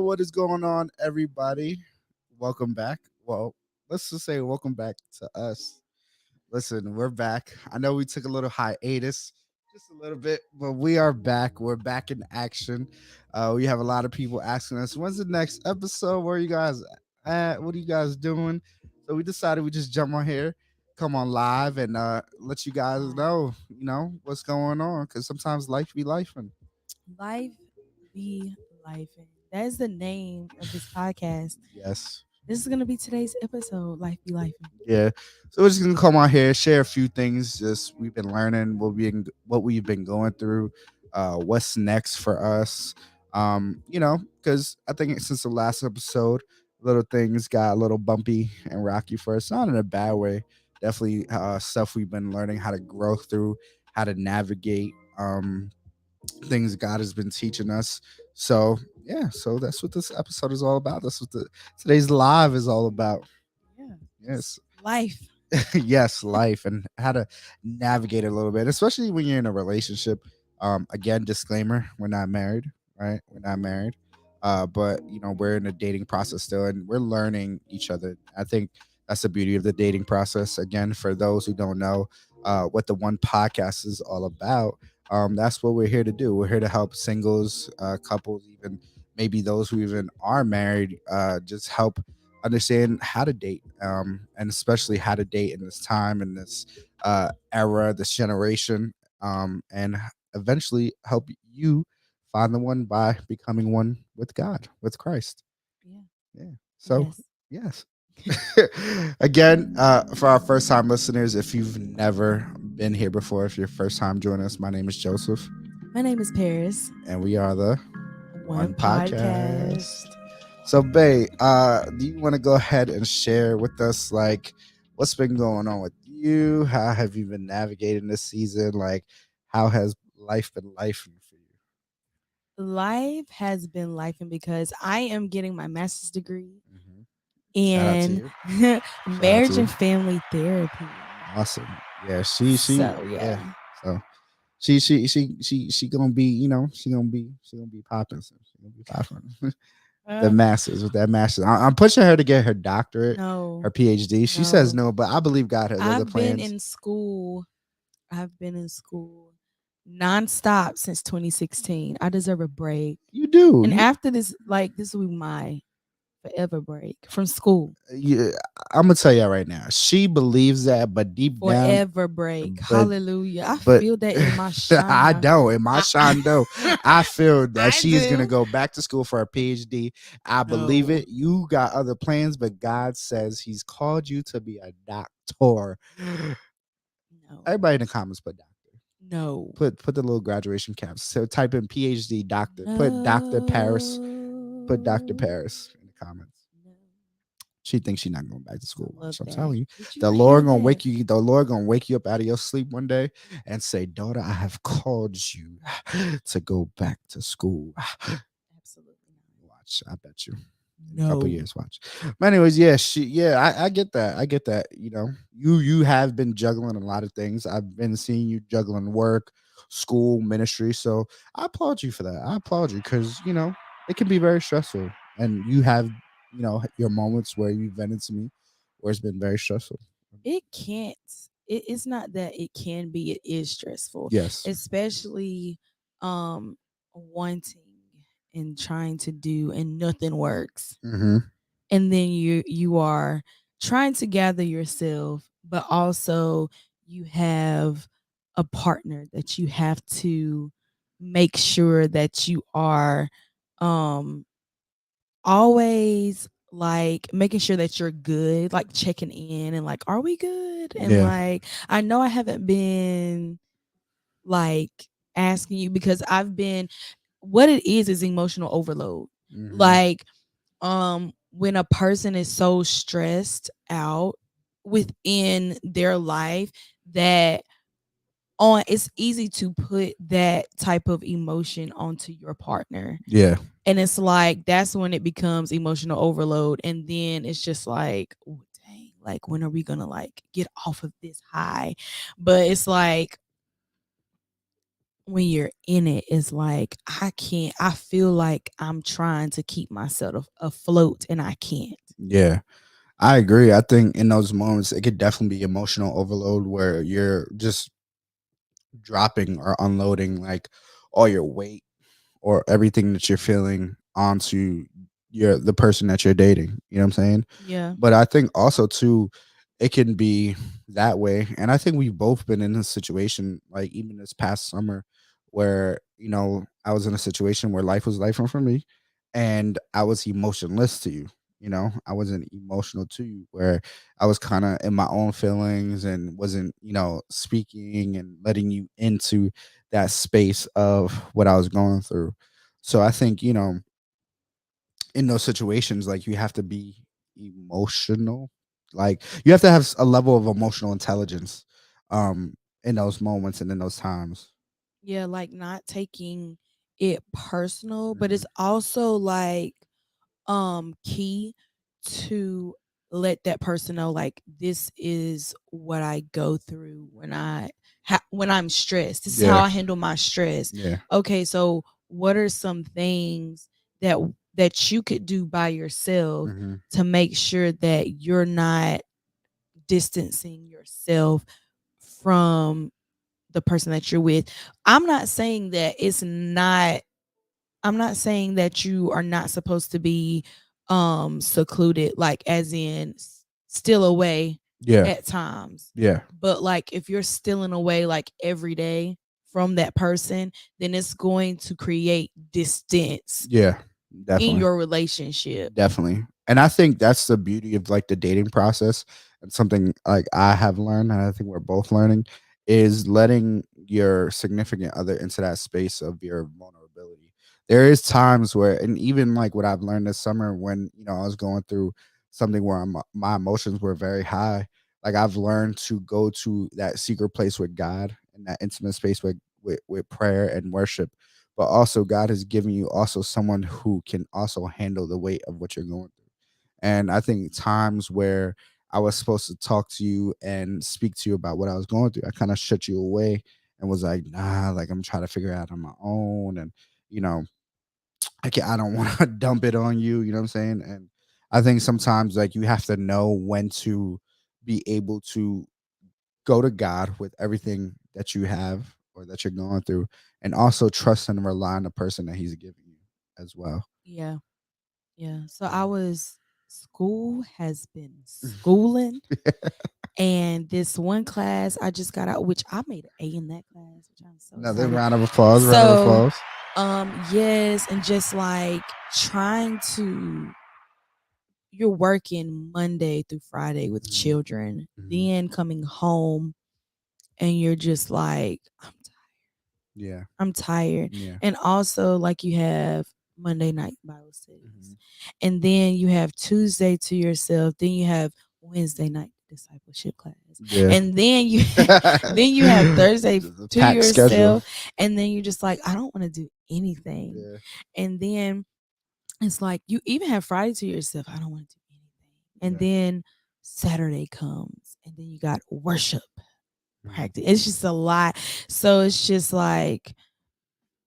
what is going on, everybody? Welcome back. Well, let's just say welcome back to us. Listen, we're back. I know we took a little hiatus, just a little bit, but we are back. We're back in action. We have a lot of people asking us, when's the next episode? Where are you guys at? What are you guys doing? So we decided we just jump on here, come on live, and let you guys know, what's going on. Because sometimes life be life. Life be life. That is the name of this podcast. Yes. This is gonna be today's episode. Life be life. Yeah. So we're just gonna come on here, share a few things just we've been learning, what we've been going through, what's next for us. Because I think since the last episode, little things got a little bumpy and rocky for us, not in a bad way. Definitely stuff we've been learning how to grow through, how to navigate things God has been teaching us. So yeah, so that's what this episode is all about. That's what today's live is all about. Yeah. Just Yes. life. Yes, life and how to navigate it a little bit, especially when you're in a relationship. Again, disclaimer: we're not married, right? We're not married, but we're in a dating process still, and we're learning each other. I think that's the beauty of the dating process. Again, for those who don't know, what the One Podcast is all about, that's what we're here to do. We're here to help singles, couples, even maybe those who even are married, just help understand how to date, and especially how to date in this time, in this era, this generation, and eventually help you find the one by becoming one with God, with Christ. Yeah. Yeah. So, Yes. yes. Again, for our first time listeners, if you've never been here before, if you're first time joining us, my name is Joseph, My name is Paris. and we are the One One podcast. Podcast. So, Bay, do you want to go ahead and share with us, like, what's been going on with you? How have you been navigating this season? Like, how has life been life for you? Life has been life, and because I am getting my master's degree Hmm. Shout out to in you. Shout out to marriage you. and family therapy. Awesome. Yeah, So yeah. yeah. So she gonna be, she gonna be popping. So she gonna be popping. The Uh, masters with that masters. I'm pushing her to get her doctorate, her no, PhD. She says no. no, but I believe God has other I've been plans. in school. I've been in school nonstop since 2016. I deserve a break. You do. And after this, like this will be my forever break from school. Yeah, I'm gonna tell you right now. She believes that, but deep down, Forever break. but Hallelujah. I but feel that in my I shana. don't. In my shondo, I feel that I she is gonna do. go back to school for a PhD. I believe No. it. You got other plans, but God says He's called you to be a doctor. No. Everybody in the comments put doctor. No. Put the little graduation caps. So type in PhD doctor. Put Doctor Paris. Put Doctor No. Paris in the comments. No. She thinks she's not going back to I school. love Watch, I'm that. telling you, Did you the hear Lord gonna that? wake you. The Lord gonna wake you up out of your sleep one day and say, "Daughter, I have called you to go back to school." Absolutely not. Watch, I bet you. In a couple No. years, watch. But anyways, yeah, I get that. I get that. You have been juggling a lot of things. I've been seeing you juggling work, school, ministry. So I applaud you for that. I applaud you because it can be very stressful, and you have your moments where you vented to me, where it's been very stressful. It can't. It's not that it can be, it is stressful, Yes. especially wanting and trying to do and nothing works. Mm-hmm. And then you are trying to gather yourself, but also you have a partner that you have to make sure that you are um always like making sure that you're good, like checking in and like, are we good? And Yeah. like, I know I haven't been like asking you because I've been, what it is emotional overload. Mm-hmm. Like, when a person is so stressed out within their life that on it's easy to put that type of emotion onto your partner, Yeah. and it's like that's when it becomes emotional overload, and then it's just like, oh dang, like when are we gonna like get off of this high? But it's like when you're in it, it's like I can't. I feel like I'm trying to keep myself afloat, and I can't. Yeah, I agree. I think in those moments, it could definitely be emotional overload where you're just dropping or unloading like all your weight or everything that you're feeling onto the person that you're dating. You know what I'm saying? Yeah, But I think also too, it can be that way. And I think we've both been in a situation, like even this past summer, where I was in a situation where life was life for me, and I was emotionless to you. I wasn't emotional to you, where I was kind of in my own feelings and wasn't, speaking and letting you into that space of what I was going through. So I think, in those situations, like you have to be emotional. Like you have to have a level of emotional intelligence in those moments and in those times. yeah, like not taking it personal, but Mhm. it's also like key to let that person know like this is what I go through when when I'm stressed. This is how Yeah. I handle my stress. Yeah. Okay, so what are some things that that you could do by yourself Hmm. to make sure that you're not distancing yourself from the person that you're with? I'm not saying that it's not I'm not saying that you are not supposed to be secluded, like as in still away Yeah. at times. Yeah. But like if you're stealing away like every day from that person, then it's going to create distance Yeah. in Definitely. your relationship. Definitely. And I think that's the beauty of like the dating process, and something like I have learned, and I think we're both learning, is letting your significant other into that space of your vulnerability. There is times where, and even like what I've learned this summer when, I was going through something where my emotions were very high, like I've learned to go to that secret place with God and that intimate space with prayer and worship, but also God has given you also someone who can also handle the weight of what you're going through. And I think times where I was supposed to talk to you and speak to you about what I was going through, I kind of shut you away and was like, nah, like I'm trying to figure it out on my own. And, you know, I don't want to dump it on you, you know what I'm saying? And I think sometimes like you have to know when to be able to go to God with everything that you have or that you're going through, and also trust and rely on the person that He's giving you as well. Yeah. Yeah. So school has been schooling. And this one class I just got out, which I made an A in that class, which I'm so Another excited. round of applause. Round of So, applause. yes, and just like trying to, you're working Monday through Friday with Mhm, children, mhm. then coming home and you're just like, Yeah, I'm tired. yeah. And also, like, you have Monday night Bible studies, Mhm. and then you have Tuesday to yourself, then you have Wednesday night discipleship class, Yeah. and then you then you have Thursday Just a to packed schedule. yourself, and then you're just like, I don't want to do anything. Yeah, And then it's like you even have Friday to yourself, I don't want to do anything. And yeah. then Saturday comes, and then you got worship Mhm. practice. It's just a lot. So it's just like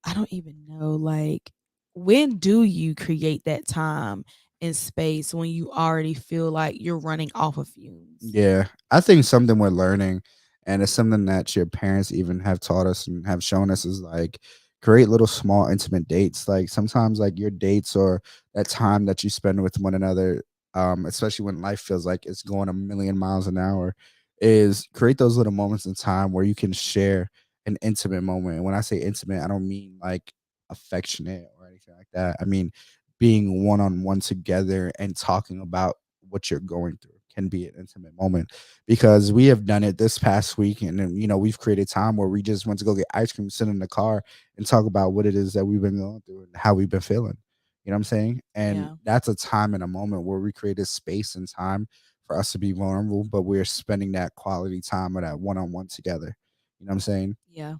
I don't even know, like, when do you create that time and space when you already feel like you're running off of fumes? Yeah, I think something we're learning, and it's something that your parents even have taught us and have shown us, is like create little small intimate dates. Like sometimes, like your dates or that time that you spend with one another, especially when life feels like it's going a million miles an hour, is create those little moments in time where you can share an intimate moment. And when I say intimate, I don't mean like affectionate or anything like that. I mean being one on one together and talking about what you're going through can be an intimate moment, because we have done it this past week. And then, we've created time where we just went to go get ice cream, sit in the car and talk about what it is that we've been going through and how we've been feeling. You know what I'm saying? And Yeah. that's a time and a moment where we created space and time for us to be vulnerable, but we're spending that quality time or that one on one together. You know what I'm saying? Yeah.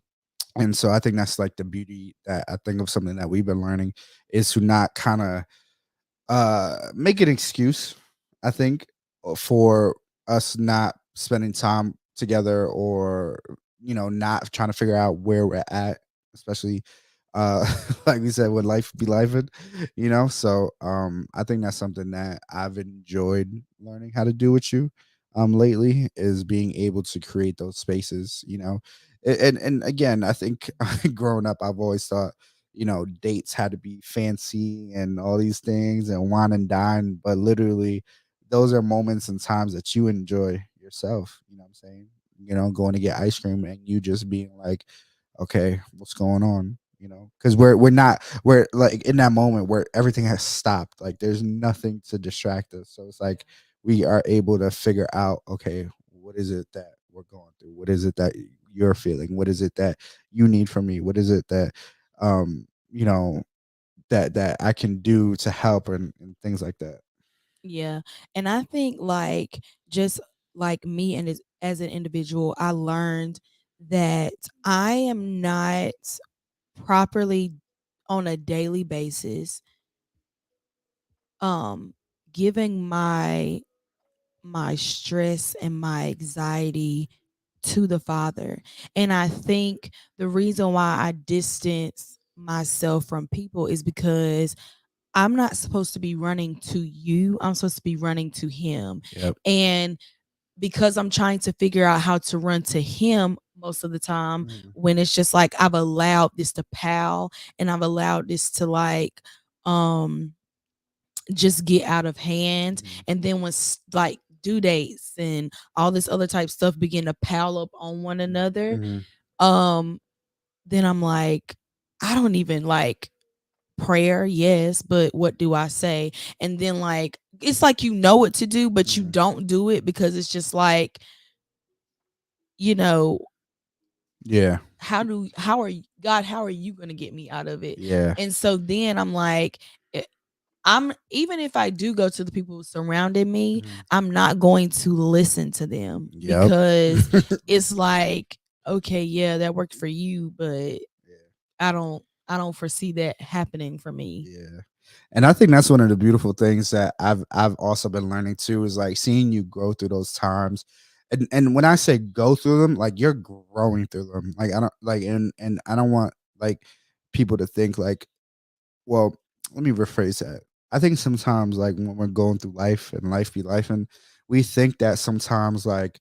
And so I think that's like the beauty that I think of something that we've been learning, is to not kind of make an excuse, I think, for us not spending time together, or not trying to figure out where we're at. especially uh like we said, when life be life, so I think that's something that I've enjoyed learning how to do with you lately, is being able to create those spaces, and again, I think growing up I've always thought, dates had to be fancy and all these things and wine and dine, but literally those are moments and times that you enjoy yourself, what I'm saying, going to get ice cream and you just being like, okay, what's going on, because we're like in that moment where everything has stopped, like there's nothing to distract us, so it's like we are able to figure out, okay, what is it that we're going through, what is it that you're feeling, what is it that you need from me, what is it that um you know that I can do to help, and things like that. Yeah. And I think like just like me and as an individual, I learned that I am not properly on a daily basis um giving my stress and my anxiety to the Father. And I think the reason why I distance myself from people is because I'm not supposed to be running to you. I'm supposed to be running to him. Yep. And because I'm trying to figure out how to run to him most of the time, Mhm. when it's just like I've allowed this to pal and I've allowed this to like um just get out of hand. Mhm. And then when like due dates and all this other type stuff begin to pile up on one another, Mhm. um then I'm like, I don't even like prayer, yes, but what do I say? And then like it's like you know what to do, but you Mhm. don't do it because it's just like, you know, Yeah. how are you, God, how are you going to get me out of it? Yeah. And so then I'm like, eh, I'm even if I do go to the people surrounding me, Mhm. I'm not going to listen to them Yep. because it's like, okay, yeah, that worked for you, but Yeah. I don't foresee that happening for me. Yeah. And I think that's one of the beautiful things that I've also been learning too, is like seeing you go through those times. And when I say go through them, like you're growing through them. Like I don't like and I don't want like people to think like, well, let me rephrase that. I think sometimes like when we're going through life and life be life, and we think that sometimes like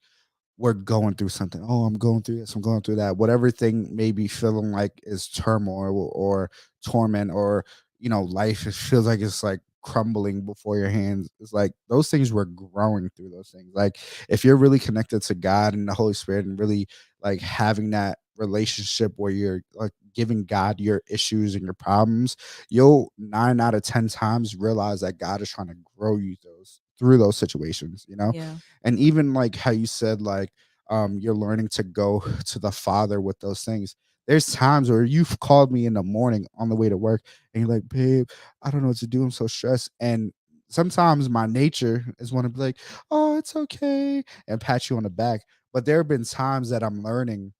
we're going through something. Oh, I'm going through this. I'm going through that. Whatever thing may be feeling like is turmoil or torment, or life, it feels like it's like crumbling before your hands. It's like those things, we're growing through those things. Like if you're really connected to God and the Holy Spirit, and really like having that relationship where you're like giving God your issues and your problems, you'll 9 out of 10 times realize that God is trying to grow you through those situations. Yeah. And even like how you said, like you're learning to go to the Father with those things. There's times where you've called me in the morning on the way to work, and you're like, babe, I don't know what to do, I'm so stressed. And sometimes my nature is want to be like, oh, it's okay, and pat you on the back. But there have been times that I'm learning,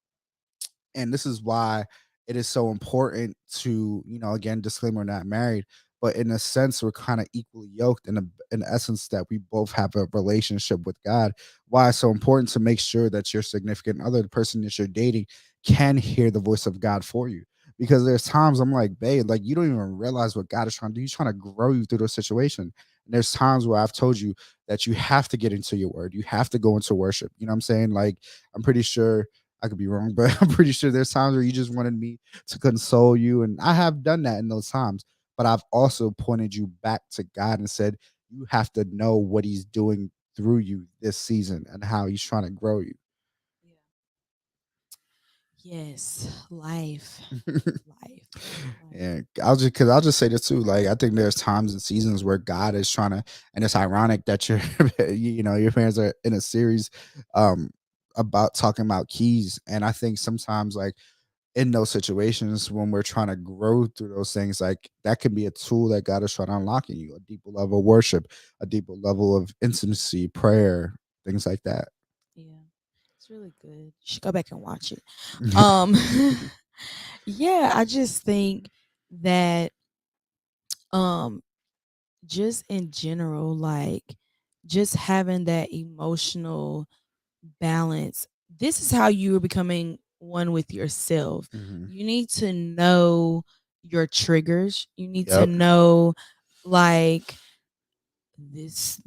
and this is why it is so important to, again, disclaimer, not married, but in a sense we're kind of equally yoked, in essence that we both have a relationship with God. Why it's so important to make sure that your significant other, the person that you're dating, can hear the voice of God for you. Because there's times I'm like, babe, like you don't even realize what God is trying to do. He's trying to grow you through the situation. And there's times where I've told you that you have to get into your word, you have to go into worship, you know what I'm saying? Like, I'm pretty sure, I could be wrong, but I'm pretty sure there's times where you just wanted me to console you. And I have done that in those times. But I've also pointed you back to God and said, you have to know what He's doing through you this season and how He's trying to grow you. Yeah. Yes, life, life. And I'll just say this too. Like I think there's times and seasons where God is trying to, and it's ironic that your parents are in a series um about talking about keys. And I think sometimes like in those situations when we're trying to grow through those things, like that can be a tool that God is trying to unlock in you, a deeper level of worship, a deeper level of intimacy, prayer, things like that. Yeah. It's really good. You should go back and watch it. Um yeah, I just think that um just in general, like just having that emotional balance. This is how you are becoming one with yourself. Mhm. You need to know your triggers. You need to Yep. know, like, this,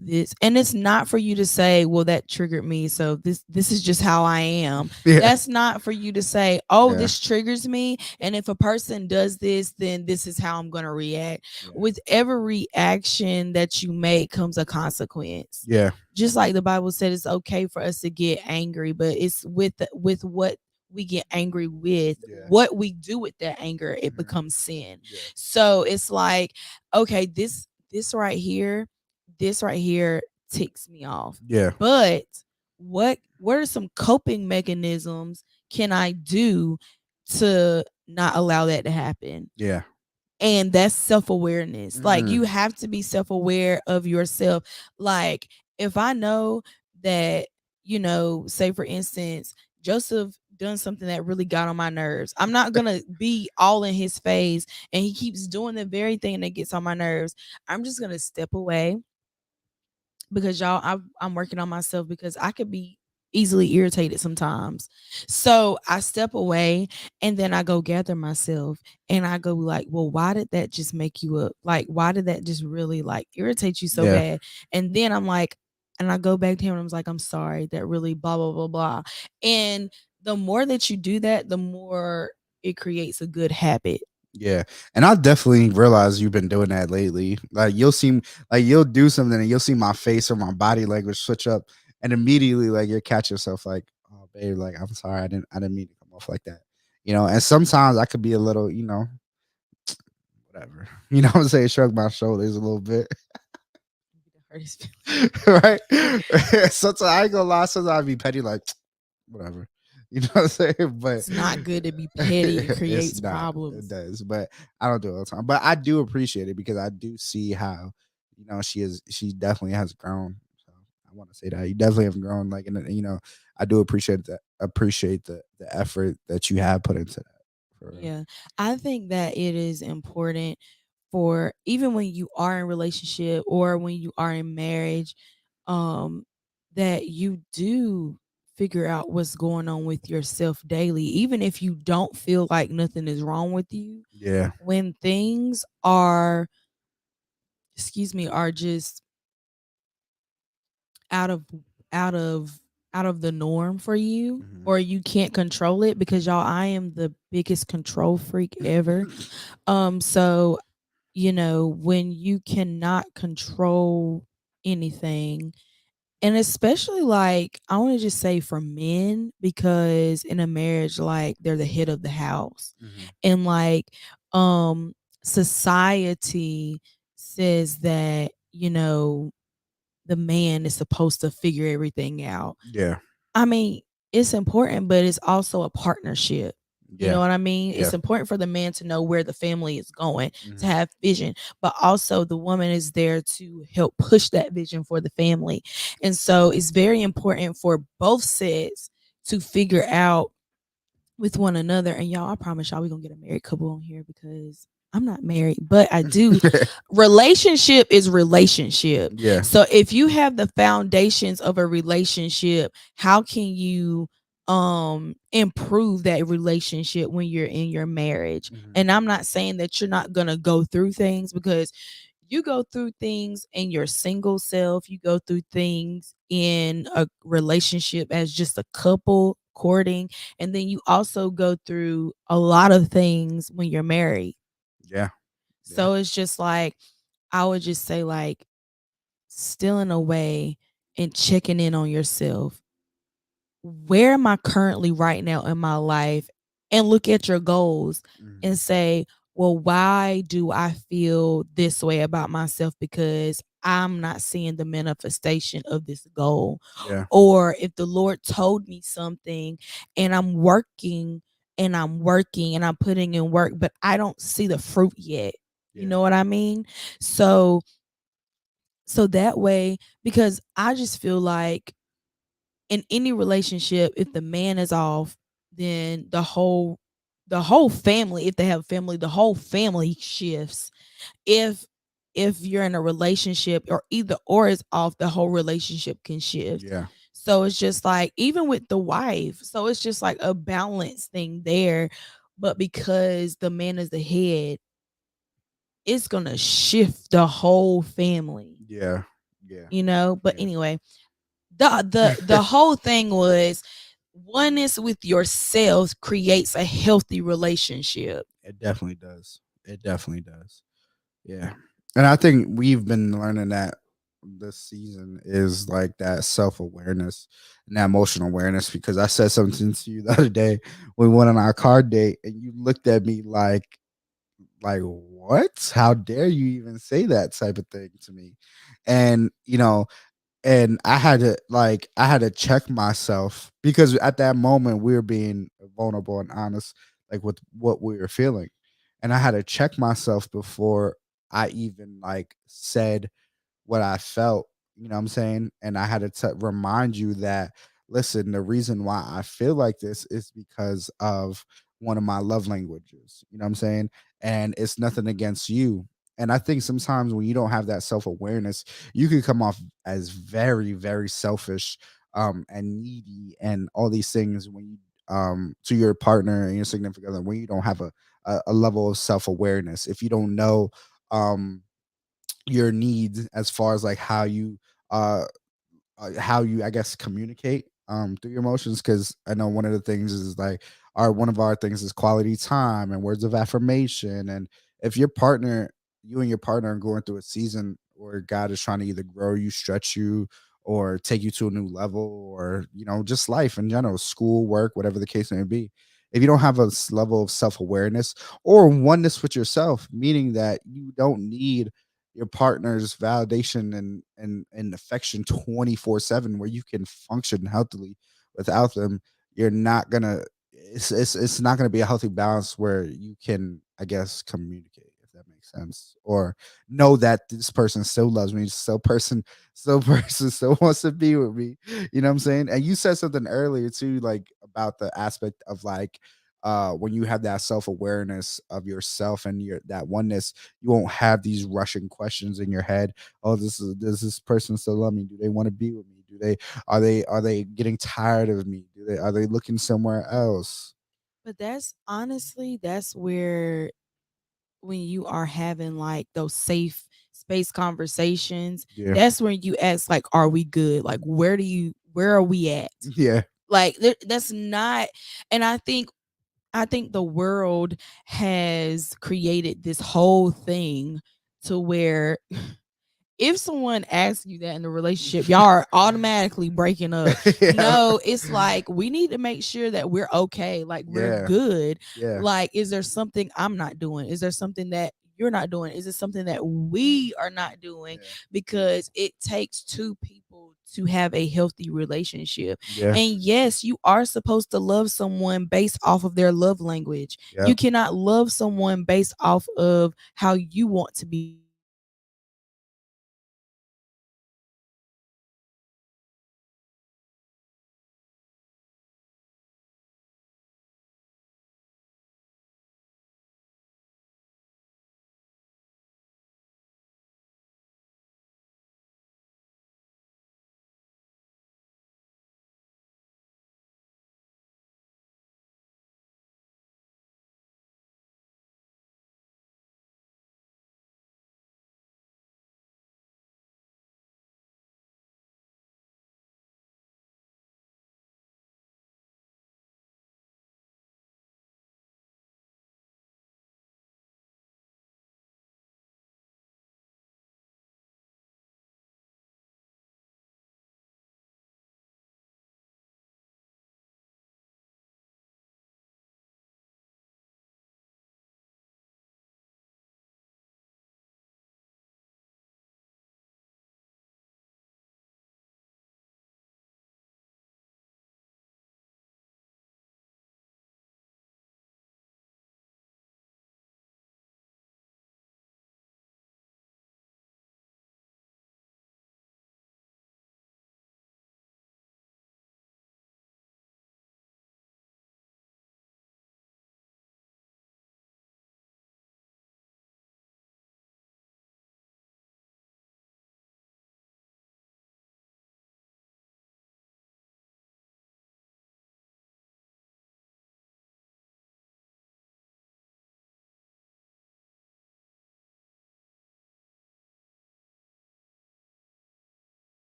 and it's not for you to say, well, that triggered me, so this is just how I am. Yeah. That's not for you to say, oh, Yeah. this triggers me, and if a person does this, then this is how I'm going to react. Yeah. With every reaction that you make comes a consequence. Yeah. Just like the Bible said, it's okay for us to get angry, but it's with what we get angry with, Yeah. what we do with that anger, it Mhm. becomes sin. Yeah. So it's like, okay, this right here, this right here ticks me off. Yeah. But what are some coping mechanisms can I do to not allow that to happen? Yeah. And that's self-awareness. Like, Mhm. you have to be self-aware of yourself. Like, if I know that, say for instance, Joseph done something that really got on my nerves, I'm not gonna be all in his face and he keeps doing the very thing that gets on my nerves. I'm just gonna step away, because y'all, I'm working on myself because I could be easily irritated sometimes. So I step away, and then I go gather myself, and I go like, well, why did that just make you up? Like, why did that just really like irritate you so Yeah. bad? And then I'm like, and I go back to him and I was like, I'm sorry, that really blah blah blah blah. And the more that you do that, the more it creates a good habit. Yeah. And I definitely realize you've been doing that lately. Like you'll see like you'll do something and you'll see my face or my body language switch up and immediately like you'll catch yourself like, oh babe, like I'm sorry, I didn't mean to come off like that. And sometimes I could be a little, whatever. You know what I'm saying? Shrug my shoulders a little bit. The hardest Right? Sometimes I ain't gonna lie, sometimes I'd be petty, like whatever. You know what I'm saying? But It's not good to be petty. It it's creates not. It problems. does. But I don't do it all the time. But I do appreciate it because I do see how, she definitely has grown. So I want to say that. You definitely have grown. Like and I do appreciate the effort that you have put into that. For real. Yeah. I think that it is important for, even when you are in relationship or when you are in marriage, um that you do figure out what's going on with yourself daily, even if you don't feel like nothing is wrong with you. Yeah. When things are, excuse me, are just out of out of out of the norm for you, Mhm. or you can't control it, because y'all, I am the biggest control freak ever. So, when you cannot control anything, and especially, like, I want to just say for men, because in a marriage, like, they're the head of the house. Mhm. And like, society says that, the man is supposed to figure everything out. Yeah. I mean, it's important, but it's also a partnership. You Yeah. know what I mean? Yeah. It's important for the man to know where the family is going, to Mhm. have vision, but also the woman is there to help push that vision for the family. And so it's very important for both sets to figure out with one another. And y'all, I promise y'all, we're gonna get a married couple on here, because I'm not married, but I do. Relationship is relationship. Yeah. So if you have the foundations of a relationship, how can you improve that relationship when you're in your marriage? Mhm. And I'm not saying that you're not gonna go through things, because you go through things in your single self, you go through things in a relationship as just a couple courting, and then you also go through a lot of things when you're married. Yeah. Yeah. So it's just like, I would just say, like, stealing away and checking in on yourself. Where am I currently right now in my life? And look at your goals Mhm. and say, well, why do I feel this way about myself? Because I'm not seeing the manifestation of this goal. Yeah. Or if the Lord told me something, and I'm working and I'm working and I'm putting in work, but I don't see the fruit yet. You Yeah. know what I mean? So that way, because I just feel like in any relationship, if the man is off, then the whole family, if they have a family, the whole family shifts. If you're in a relationship, or either or is off, the whole relationship can shift. Yeah. So it's just like even with the wife, so it's just like a balance thing there. But because the man is the head, it's gonna shift the whole family, Yeah. Yeah. you know? But Yeah. anyway, the whole thing was oneness with yourself creates a healthy relationship. It definitely does. It definitely does. Yeah. And I think we've been learning that this season is like that self awareness and that emotional awareness, because I said something to you the other day when we went on our car date and you looked at me like what? How dare you even say that type of thing to me? And and I had to check myself, because at that moment we were being vulnerable and honest, like with what we were feeling. And I had to check myself before I even like said what I felt, you know what I'm saying? And I had to remind you that, listen, the reason why I feel like this is because of one of my love languages, you know what I'm saying? And it's nothing against you. And I think sometimes when you don't have that self awareness, you can come off as very, very selfish, and needy and all these things when you, to your partner and your significant other, when you don't have a level of self awareness. If you don't know, um, your needs as far as like uh how you, I guess, communicate through your emotions, because I know one of the things is like our one of our things is quality time and words of affirmation. And if your partner, you and your partner are going through a season where God is trying to either grow you, stretch you, or take you to a new level, or just life in general, school, work, whatever the case may be. If you don't have a level of self-awareness or oneness with yourself, meaning that you don't need your partner's validation and affection 24/7, where you can function healthily without them, you're not gonna it's not gonna be a healthy balance where you can, I guess, communicate, if that makes sense, or know that this person still loves me, still person still wants to be with me. You know what I'm saying? And you said something earlier too, like about the aspect of like, when you have that self-awareness of yourself and your that oneness, you won't have these rushing questions in your head. Oh, does this person still love me? Do they want to be with me? Are they getting tired of me? Are they looking somewhere else? But that's honestly, that's where when you are having like those safe space conversations, Yeah. that's when you ask like, "Are we good? Like, where are we at?" Yeah. Like, that's not. And I think the world has created this whole thing to where if someone asks you that in a relationship, y'all are automatically breaking up. Yeah. No, it's like we need to make sure that we're okay, like we're Yeah. good. Yeah. Like, is there something I'm not doing? Is there something that you're not doing? Is it something that we are not doing? Yeah. Because it takes two people to have a healthy relationship. Yeah. And yes, you are supposed to love someone based off of their love language. Yeah. You cannot love someone based off of how you want to be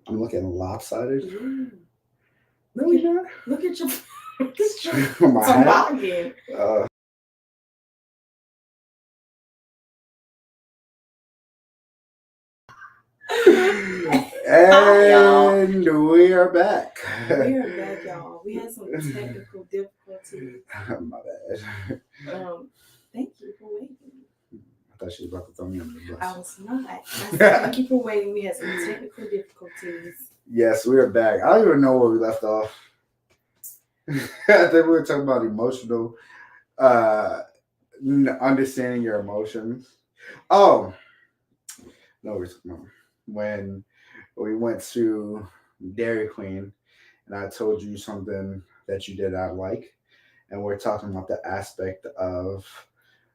I'm looking lopsided. Yeah. No, you're not. Look at your it's your My hat. toboggan. Uh, Hi, y'all. and we are back. We are back, y'all. We had some technical difficulties. My bad. Thank you for waiting. I thought she was about to throw me under the I bus. was not. I said thank you for waiting. We had some technical difficulties. Yes, we are back. I don't even know where we left off. I think we were talking about emotional, uh, understanding your emotions. Oh, no, no. When we went to Dairy Queen and I told you something that you did not like, and we're talking about the aspect of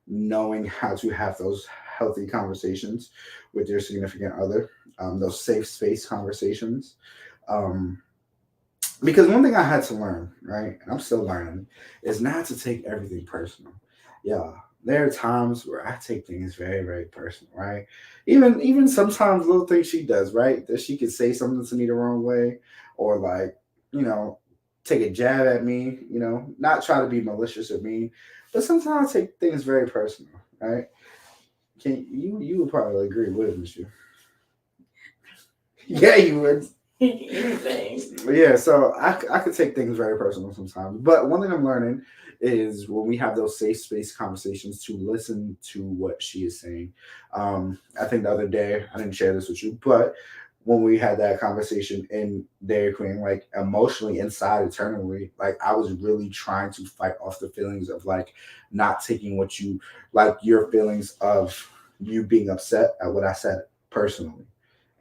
knowing how to have those healthy conversations with your significant other, those safe space conversations. Um, because one thing I had to learn, right, and I'm still learning, is not to take everything personal. Yeah, there are times where I take things very, very personal, right? Even sometimes little things she does, right, that she could say something to me the wrong way, or like, you know, take a jab at me, not try to be malicious or mean, but sometimes I take things very personal, right? Can you would probably agree, wouldn't you? Yeah, you would. Anything. Yeah, so I could take things very personal sometimes. But one thing I'm learning is when we have those safe space conversations to listen to what she is saying. I think the other day, I didn't share this with you, but when we had that conversation in Dairy Queen, like emotionally inside eternally, like I was really trying to fight off the feelings of like not taking what you like your feelings of you being upset at what I said personally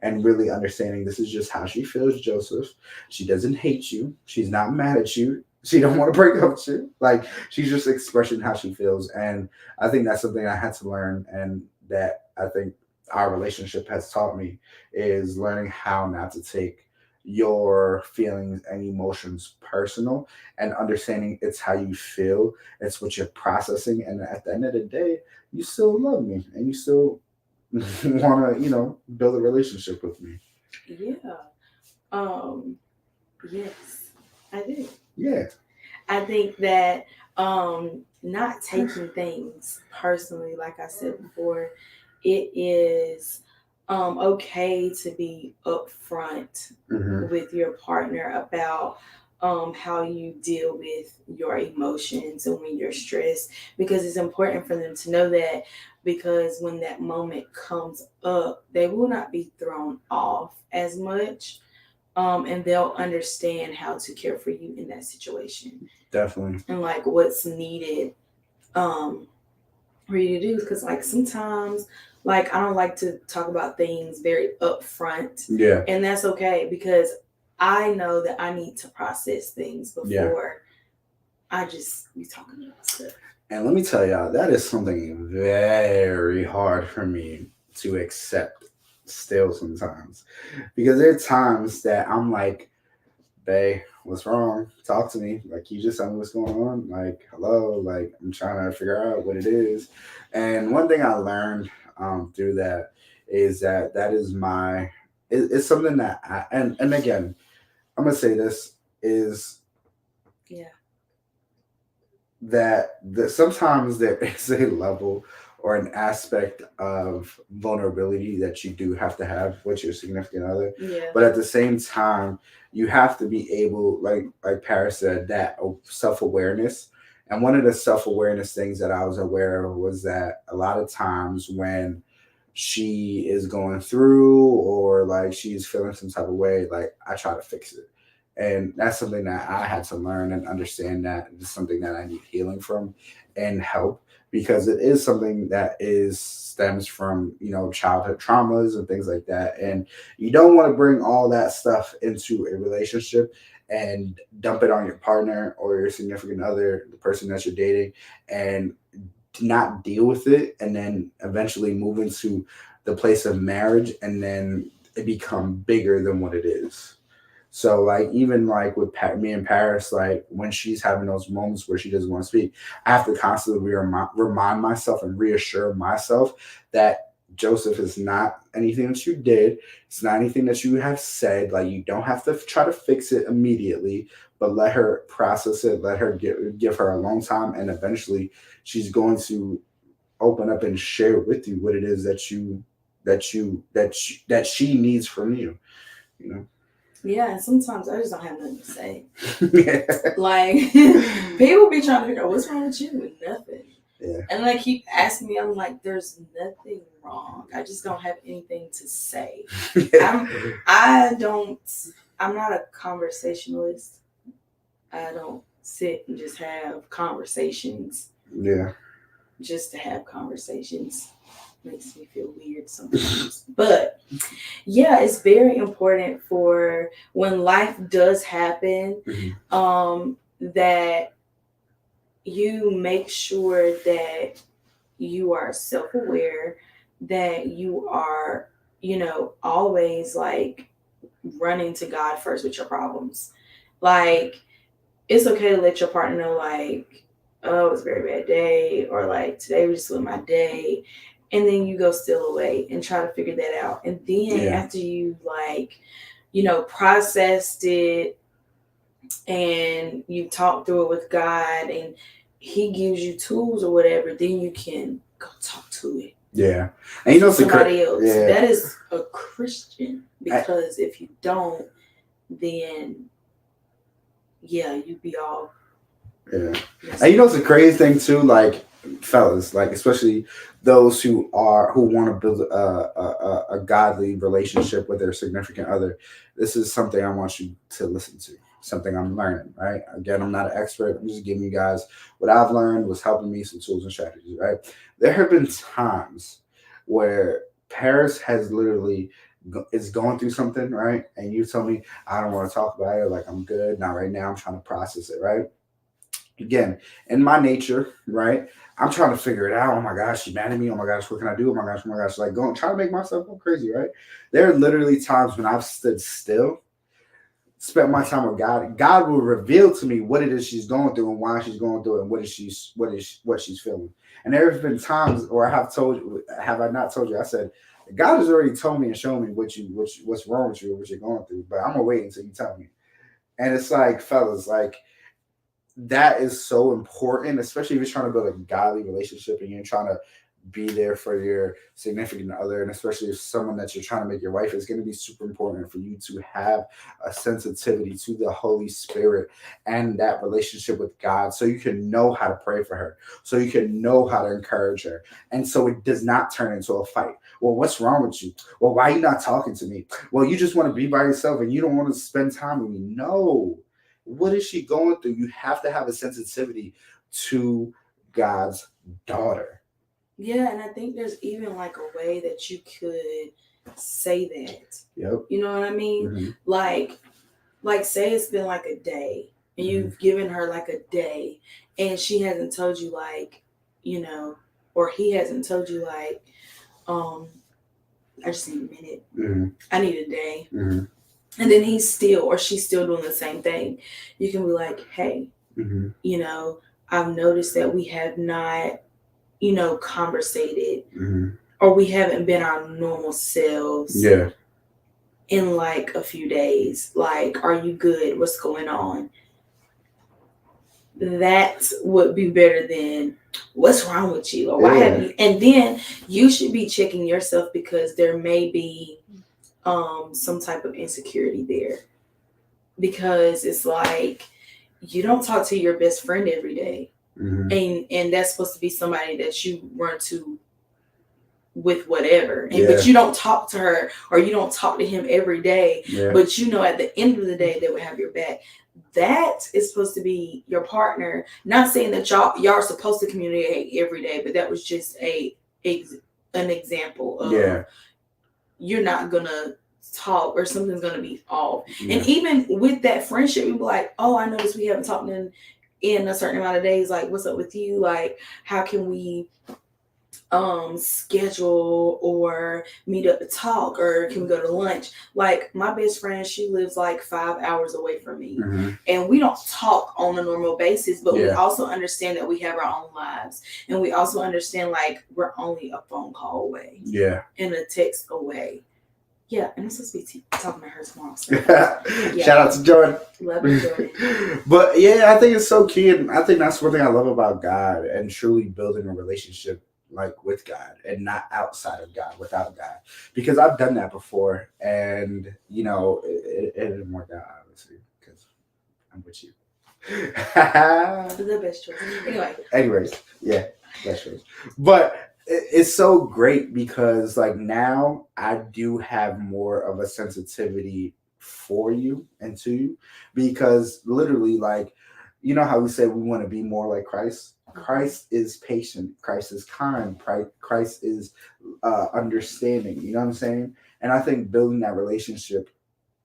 and really understanding this is just how she feels, Joseph. She doesn't hate you. She's not mad at you. She don't want to break up with you. Like she's just expressing how she feels, and I think that's something I had to learn, and that I think our relationship has taught me is learning how not to take your feelings and emotions personal and understanding it's how you feel, it's what you're processing, and at the end of the day, you still love me and you still want to, build a relationship with me. Yeah. Um. Yes, I do. Yeah. I think that not taking things personally, like I said before, it is okay to be upfront Hmm. with your partner about how you deal with your emotions and when you're stressed, because it's important for them to know that, because when that moment comes up, they will not be thrown off as much, and they'll understand how to care for you in that situation Definitely. and like what's needed um, for you to do. Because like sometimes, like I don't like to talk about things very upfront, Yeah. and that's okay because I know that I need to process things Yeah. before I just be talking about stuff. And let me tell y'all, that is something very hard for me to accept still sometimes. Because there are times that I'm like, babe, what's wrong? Talk to me. Like, you just tell me what's going on. Like, hello. Like, I'm trying to figure out what it is. And one thing I learned through that is that is it's something that and again, I'm gonna say this is Yeah. that sometimes there is a level or an aspect of vulnerability that you do have to have with your significant other, Yeah. but at the same time you have to be able, like Paris said, that self-awareness. And one of the self-awareness things that I was aware of was that a lot of times when she is going through or like she's feeling some type of way, like I try to fix it. And that's something that I had to learn and understand, that it's something that I need healing from and help, because it is something that is stems from, childhood traumas and things like that. And you don't want to bring all that stuff into a relationship and dump it on your partner or your significant other, the person that you're dating, and not deal with it, and then eventually move into the place of marriage, and then it become bigger than what it is. So like even like with me and Paris, like when she's having those moments where she doesn't want to speak, I have to constantly remind myself and reassure myself that Joseph, is not anything that you did. It's not anything that you have said. Like, you don't have to try to fix it immediately, but let her process it. Let her give her a long time, and eventually, she's going to open up and share with you what it is that she needs from you. You know. Yeah, and sometimes I just don't have nothing to say. Yeah. Like, people be trying to figure out what's wrong with you and nothing. Yeah. And they keep asking me, I'm like, there's nothing wrong. I just don't have anything to say. I'm not a conversationalist. I don't sit and just have conversations. Yeah. Just to have conversations. Makes me feel weird sometimes. But yeah, it's very important for when life does happen, that you make sure that you are self-aware, that you are, always like running to God first with your problems. Like, it's okay to let your partner know, like, oh, it was a very bad day, or like, today was just my day. And then you go still away and try to figure that out. And then after you, like, processed it and you talk through it with God and He gives you tools or whatever, then you can go talk to it. Yeah. And you know, somebody else. Yeah. That is a Christian, because if you don't, then you'd be all. Yeah. And you know, it's a crazy thing too, like, fellas, like, especially those who want to build a godly relationship with their significant other. This is something I want you to listen to. Something I'm learning, right? Again, I'm not an expert. I'm just giving you guys what I've learned, was helping me, some tools and strategies, right? There have been times where Paris has literally is going through something, right? And you tell me, I don't want to talk about it. Like, I'm good. Not right now. I'm trying to process it, right? Again, in my nature, right? I'm trying to figure it out. Oh my gosh, she's mad at me. Oh my gosh, what can I do? Oh my gosh, like, going, trying to make myself go crazy, right? There are literally times when I've stood still, spent my time with God. God will reveal to me what it is she's going through and why she's going through it, and what she's feeling. And there have been times where have I not told you? I said, God has already told me and shown me what's wrong with you or what you're going through, but I'm gonna wait until you tell me. And it's like, fellas, like, that is so important, especially if you're trying to build a godly relationship and you're trying to be there for your significant other, and especially if someone that you're trying to make your wife, is going to be super important for you to have a sensitivity to the Holy Spirit and that relationship with God, so you can know how to pray for her, so you can know how to encourage her, and so it does not turn into a fight. Well, what's wrong with you? Well, why are you not talking to me? Well, you just want to be by yourself and you don't want to spend time with me. No. What is she going through? You have to have a sensitivity to God's daughter. Yeah, and I think there's even like a way that you could say that. Yep. You know what I mean? Mm-hmm. Like say it's been like a day and you've given her like a day and she hasn't told you, like, or he hasn't told you, like, I just need a minute. Mm-hmm. I need a day. Mm-hmm. And then he's still, or she's still doing the same thing. You can be like, hey, I've noticed that we have not, conversated, or we haven't been our normal selves. Yeah. In like a few days. Like, are you good? What's going on? That would be better than, what's wrong with you? Or why have you? And then you should be checking yourself, because there may be some type of insecurity there, because it's like, you don't talk to your best friend every day. And that's supposed to be somebody that you run to with whatever, but you don't talk to her, or you don't talk to him every day, but at the end of the day they would have your back. That is supposed to be your partner. Not saying that y'all are supposed to communicate every day, but that was just an example of you're not gonna talk, or something's gonna be off. And even with that friendship, you'd be like, oh, I noticed we haven't talked in a certain amount of days. Like, what's up with you? Like, how can we schedule or meet up to talk or can we go to lunch. Like my best friend, she lives like 5 hours away from me, and we don't talk on a normal basis, but we also understand that we have our own lives, and we also understand like we're only a phone call away, and a text away. Yeah, and I'm supposed to be talking to her tomorrow. So yeah. Shout out to Jordan. Love you, Jordan. But yeah, I think it's so key, and I think that's one thing I love about God and truly building a relationship like with God and not outside of God, without God, because I've done that before, and it didn't work out obviously because I'm with you. The best choice. Anyway. Anyways, yeah, best choice. But it's so great because like now I do have more of a sensitivity for you and to you, because literally, like, you know how we say we want to be more like Christ. Christ is patient. Christ is kind. Christ is understanding. You know what I'm saying? And I think building that relationship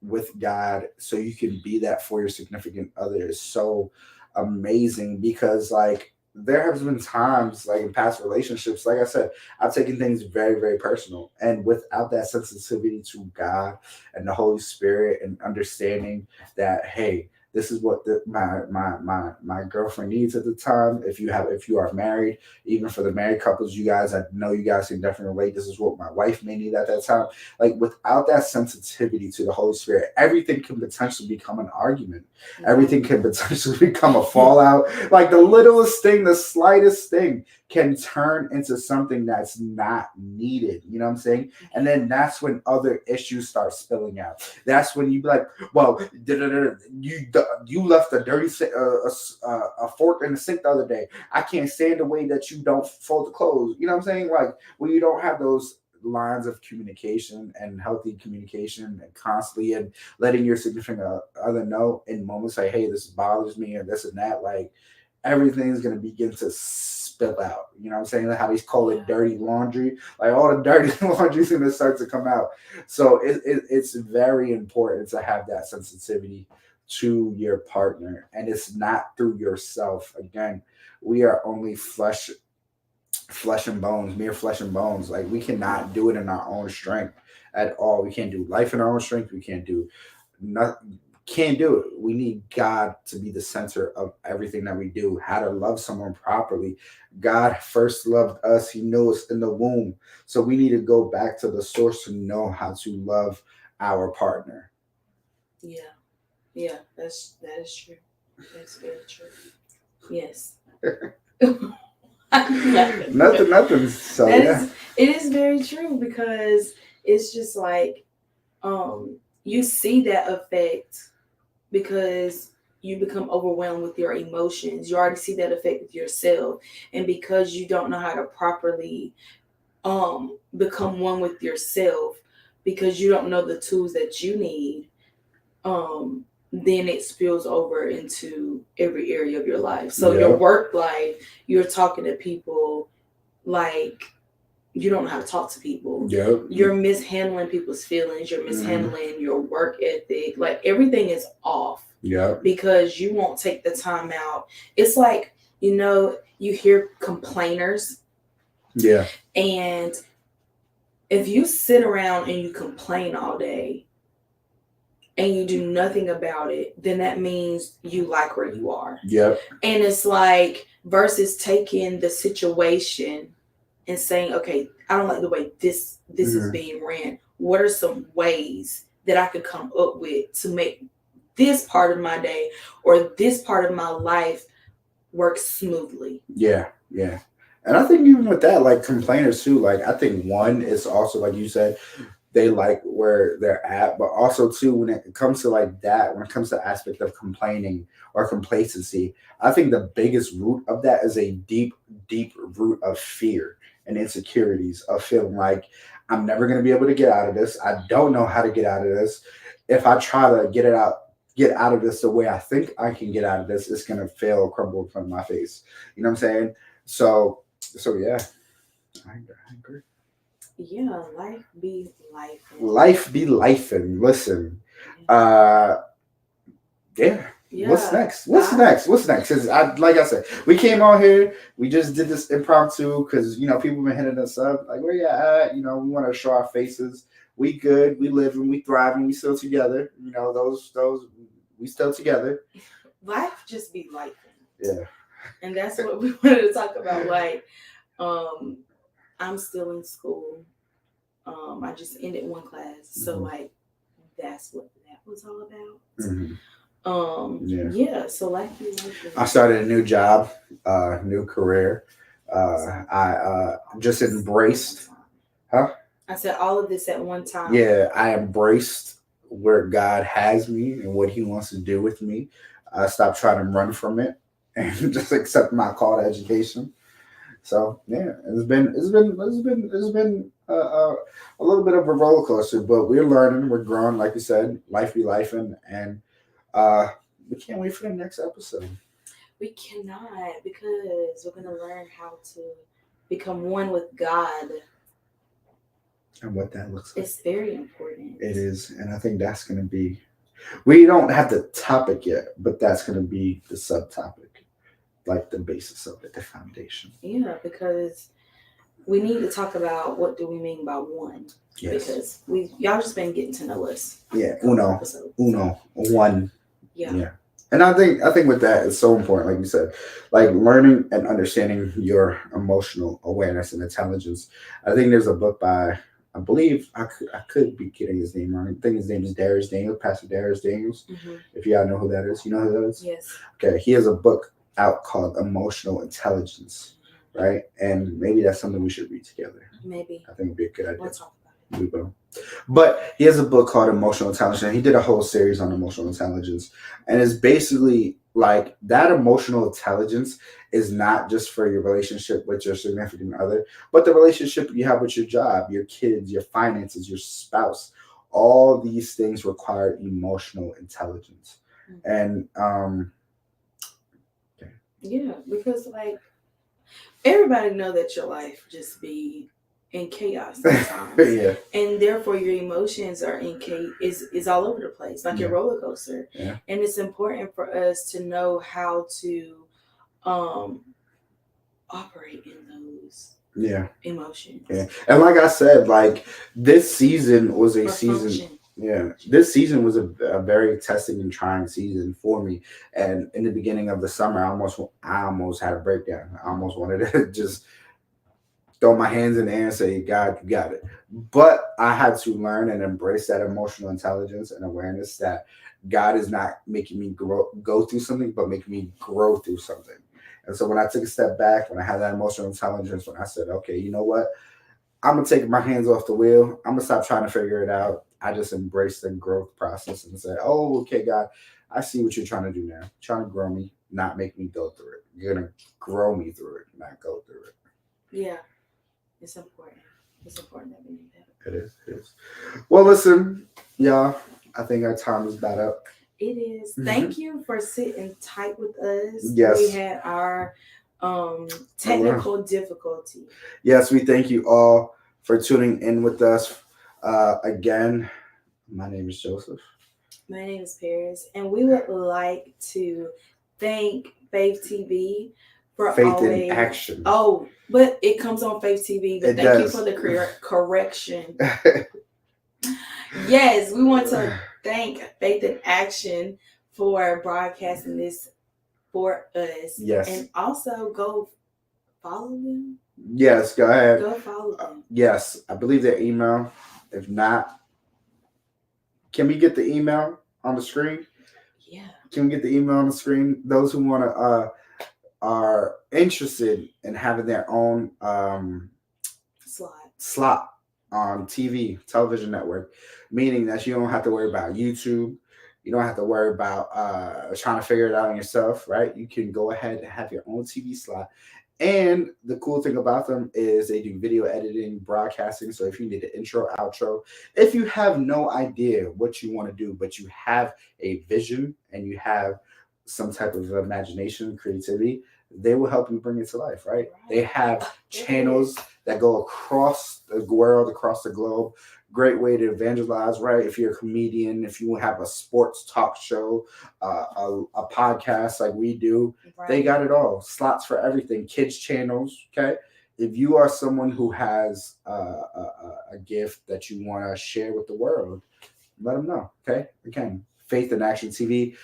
with God so you can be that for your significant other is so amazing, because like there has been times like in past relationships, like I said, I've taken things very, very personal, and without that sensitivity to God and the Holy Spirit and understanding that, hey, this is what my girlfriend needs at the time. If you are married, even for the married couples, you guys, I know you guys can definitely relate. This is what my wife may need at that time. Like without that sensitivity to the Holy Spirit, everything can potentially become an argument. Everything can potentially become a fallout. Like the littlest thing, the slightest thing can turn into something that's not needed. You know what I'm saying? And then that's when other issues start spilling out. That's when you be like, well, you left a fork in the sink the other day. I can't stand the way that you don't fold the clothes. You know what I'm saying? Like when you don't have those lines of communication and healthy communication and constantly and letting your significant other know in moments like, hey, this bothers me and this and that, like everything's gonna begin to spill out. You know what I'm saying? Like how they call it dirty laundry. Like all the dirty laundry is gonna start to come out. So it's very important to have that sensitivity to your partner, and it's not through yourself. Again, we are only flesh and bones, mere flesh and bones. Like we cannot do it in our own strength at all. We can't do life in our own strength. We can't do nothing. Can't do it. We need God to be the center of everything that we do. How to love someone properly. God first loved us. He knew us in the womb. So we need to go back to the source to know how to love our partner. Yeah, yeah, that is true. That's very true. Yes. Nothing. So That yeah. is, it is very true because it's just like you see that effect because you become overwhelmed with your emotions. You already see that effect with yourself, and because you don't know how to properly become one with yourself, because you don't know the tools that you need, then it spills over into every area of your life. So your Yep. work life, you're talking to people like you don't know how to talk to people. Yep. You're mishandling people's feelings. You're mishandling your work ethic. Like everything is off. Yep. Because you won't take the time out. It's like, you hear complainers. Yeah. And if you sit around and you complain all day and you do nothing about it, then that means you like where you are. Yep. And it's like versus taking the situation and saying, okay, I don't like the way this is being ran. What are some ways that I could come up with to make this part of my day or this part of my life work smoothly? Yeah. Yeah. And I think even with that, like complainers too, like I think one is also like you said, they like where they're at, but also too when it comes to like that, when it comes to the aspect of complaining or complacency, I think the biggest root of that is a deep, deep root of fear and insecurities of feeling like I'm never gonna be able to get out of this. I don't know how to get out of this. If I try to get out of this the way I think I can get out of this, it's gonna fail, crumble in front of my face. You know what I'm saying? So yeah, I agree. Yeah, life be life. Life be life, and listen, uh yeah, What's Yeah. next? What's next? What's next? 'Cause like I said, we came out here. We just did this impromptu because people been hitting us up like, where you at? We want to show our faces. We good. We living. We thriving. We still together. Those we still together. Life just be life. Yeah. And that's what we wanted to talk about. Like, um, I'm still in school. I just ended one class. So like that's what that was all about. Mm-hmm. Yeah, so life be life. I started a new job, new career. I just embraced, huh? I said all of this at one time. Yeah, I embraced where God has me and what He wants to do with me. I stopped trying to run from it and just accept my call to education. So yeah, it's been a little bit of a roller coaster, but we're learning, we're growing. Like you said, life be life, and uh, we can't wait for the next episode. We cannot, because we're gonna learn how to become one with God. And what that looks like. It's very important. It is, and I think that's going to be. We don't have the topic yet, but that's going to be the subtopic, like the basis of it, the foundation. Yeah, because we need to talk about what do we mean by one. Yes. Because y'all just been getting to know us. Yeah, one. Yeah. And I think with that, it's so important, like you said, like learning and understanding your emotional awareness and intelligence. I think there's a book by, I believe, I could be getting his name wrong. I think his name is Darius Daniels, Pastor Darius Daniels. Mm-hmm. If y'all know who that is, you know who that is? Yes. Okay, he has a book out called Emotional Intelligence, right? And maybe that's something we should read together. Maybe. I think it'd be a good idea. We'll talk about it. We will. But he has a book called Emotional Intelligence, and he did a whole series on emotional intelligence. And it's basically like that emotional intelligence is not just for your relationship with your significant other, but the relationship you have with your job, your kids, your finances, your spouse. All these things require emotional intelligence. Mm-hmm. And yeah, because like everybody know that your life just be in chaos sometimes. Yeah. And therefore your emotions are is all over the place, like your roller coaster. Yeah. And it's important for us to know how to operate in those emotions. Yeah. And like I said, like this season was a season. Yeah, this season was a very testing and trying season for me. And in the beginning of the summer, I almost had a breakdown. I almost wanted to just throw my hands in the air and say, God, you got it. But I had to learn and embrace that emotional intelligence and awareness that God is not making me go through something, but making me grow through something. And so when I took a step back, when I had that emotional intelligence, when I said, okay, you know what? I'm going to take my hands off the wheel. I'm going to stop trying to figure it out. I just embraced the growth process and said, oh, okay, God, I see what you're trying to do now. You're trying to grow me, not make me go through it. You're going to grow me through it, not go through it. Yeah. It's important. It's important that we do that. It is. Well, listen, y'all, I think our time is about up. It is. Mm-hmm. Thank you for sitting tight with us. Yes. We had our technical difficulty. Yes, we thank you all for tuning in with us. Again, my name is Joseph. My name is Paris, and we would like to thank Faith TV for Faith always, in Action. Oh, but it comes on Faith TV. But thank you for the correction. Yes, we want to thank Faith in Action for broadcasting this for us. Yes. And also go follow them. Yes, go ahead. Go follow them. Yes, I believe their email. If not, can we get the email on the screen? Yeah. Can we get the email on the screen? Those who want to are interested in having their own slot on television network, meaning that you don't have to worry about YouTube. You don't have to worry about trying to figure it out on yourself, right? You can go ahead and have your own TV slot. And the cool thing about them is they do video editing, broadcasting. So if you need an intro, outro, if you have no idea what you want to do, but you have a vision and you have some type of imagination, creativity, they will help you bring it to life, right? They have channels that go across the world, across the globe, great way to evangelize, right? If you're a comedian, if you have a sports talk show, a podcast like we do, they got it all. Slots for everything, kids channels, okay? If you are someone who has a gift that you want to share with the world, let them know, okay? Again, Faith in Action TV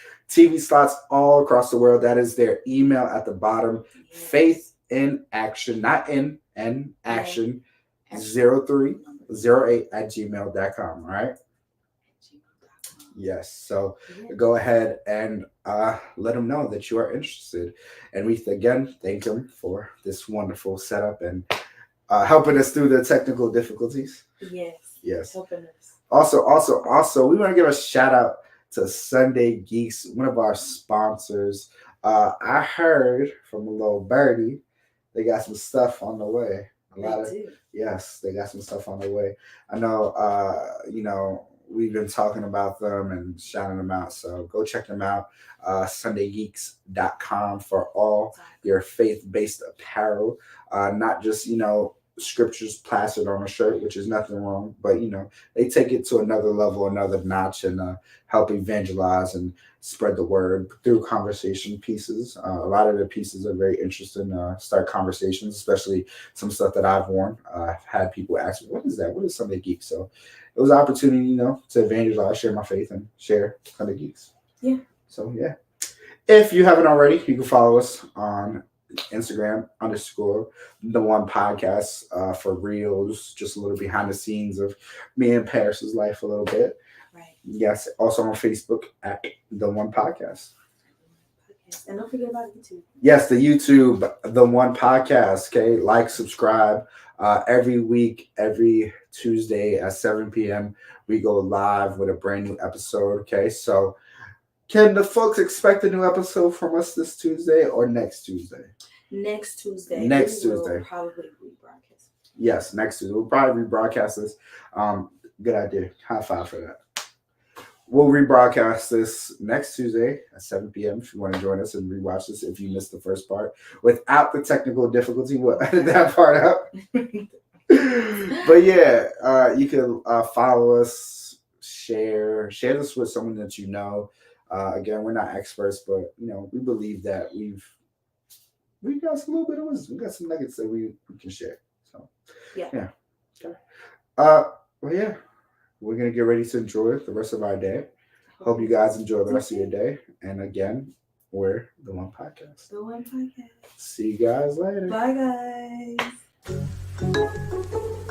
slots all across the world. That is their email at the bottom. Yes. Faith in Action, not in, and action, Action. 0308@gmail.com. All right. Yes. So go ahead and let them know that you are interested. And we again thank them for this wonderful setup and helping us through the technical difficulties. Yes. Yes. Helping us. Also, we want to give a shout out to Sunday Geeks, one of our sponsors. I heard from a little birdie, they got some stuff on the way. Yes, they got some stuff on the way. I know, we've been talking about them and shouting them out. So go check them out. SundayGeeks.com for all your faith-based apparel. Not just, scriptures plastered on a shirt, which is nothing wrong, but they take it to another level, another notch, and help evangelize and spread the word through conversation pieces. A lot of the pieces are very interesting. Start conversations, especially some stuff that I've worn. I've had people ask me, "What is that? What is Sunday Geek?" So it was an opportunity, to evangelize, share my faith, and share Sunday Geeks. Yeah. So yeah. If you haven't already, you can follow us on Instagram _ the one podcast for reels, just a little behind the scenes of me and Paris's life a little bit. Right. Yes, also on Facebook at the one podcast. And don't forget about YouTube. Yes, the YouTube, the one podcast. Okay, like, subscribe. Every week, every Tuesday at 7 p.m., we go live with a brand new episode. Okay, so can the folks expect a new episode from us this Tuesday or next Tuesday? Next Tuesday. Tuesday. Probably rebroadcast. Yes, next Tuesday. We'll probably rebroadcast this. Good idea. High five for that. We'll rebroadcast this next Tuesday at 7 p.m. if you want to join us and rewatch this if you missed the first part. Without the technical difficulty, we'll edit that part out. But yeah, you can follow us, share this with someone that you know. Again, we're not experts, but we believe that we've got a little bit of wisdom. We got some nuggets that we can share. So yeah. Okay. Well, yeah, we're gonna get ready to enjoy the rest of our day. Hope you guys enjoy the rest of your day. And again, we're the One Podcast. The One Podcast. See you guys later. Bye, guys.